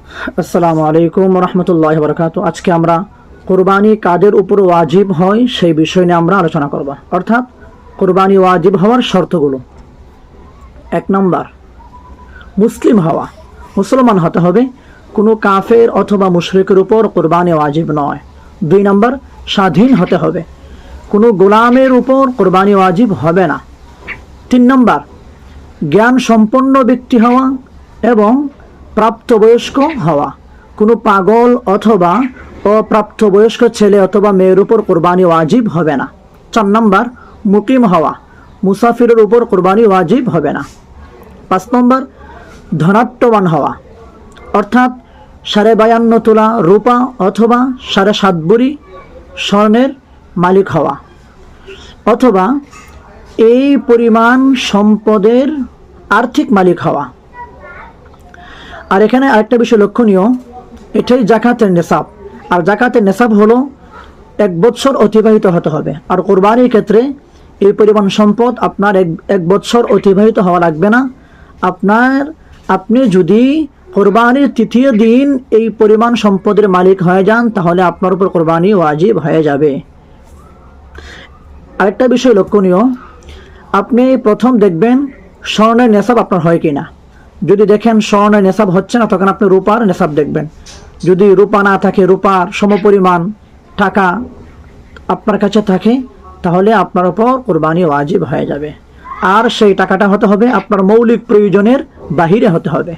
আসসালামু আলাইকুম রহমতুল্লাহ বরকাত। আজকে আমরা কোরবানি কাদের উপর ওয়াজিব হয় সেই বিষয় নিয়ে আমরা আলোচনা করব, অর্থাৎ কোরবানি ওয়াজিব হওয়ার শর্তগুলো। 1 নম্বর, মুসলিম হওয়া, মুসলমান হতে হবে, কোনো কাফের অথবা মুশরিকের উপর কোরবানি ওয়াজিব নয়। 2 নম্বর, স্বাধীন হতে হবে, কোনো গোলামের উপর কোরবানি ওয়াজিব হবে না। 3 নম্বর, জ্ঞান সম্পন্ন ব্যক্তি হওয়া এবং প্রাপ্তবয়স্ক হওয়া, কোনো পাগল অথবা অপ্রাপ্তবয়স্ক ছেলে অথবা মেয়ের উপর কোরবানি ওয়াজিব হবে না। 4 নম্বর, মুকিম হওয়া, মুসাফিরের উপর কোরবানি ওয়াজিব হবে না। 5 নম্বর, ধনাট্যবান হওয়া, অর্থাৎ 52.5 তোলা রূপা অথবা 7.5 ভরি স্বর্ণের মালিক হওয়া, অথবা এই পরিমাণ সম্পদের আর্থিক মালিক হওয়া। আর এখানে আরেকটা বিষয় লক্ষণীয়, এটাই জাকাতের নেশাব। আর জাকাতের নেশাব হলো 1 বছর অতিবাহিত হতে হবে। আর কোরবানির ক্ষেত্রে এই পরিমাণ সম্পদ আপনার এক বছর অতিবাহিত হওয়া লাগবে না। আপনি যদি কোরবানির তৃতীয় দিন এই পরিমাণ সম্পদের মালিক হয়ে যান, তাহলে আপনার উপর কোরবানি ওয়াজিব হয়ে যাবে। আরেকটা বিষয় লক্ষণীয়, আপনি প্রথম দেখবেন স্বর্ণের নেশাব আপনার হয় কিনা। যদি দেখেন স্বর্ণের নেশাব হচ্ছে না, তখন আপনি রূপার নেশাব দেখবেন। যদি রূপা না থাকে, রূপার সমপরিমাণ টাকা আপনার কাছে থাকে, তাহলে আপনার উপর কোরবানি ওয়াজিব হয়ে যাবে। আর সেই টাকাটা হতে হবে আপনার মৌলিক প্রয়োজনের বাহিরে হতে হবে।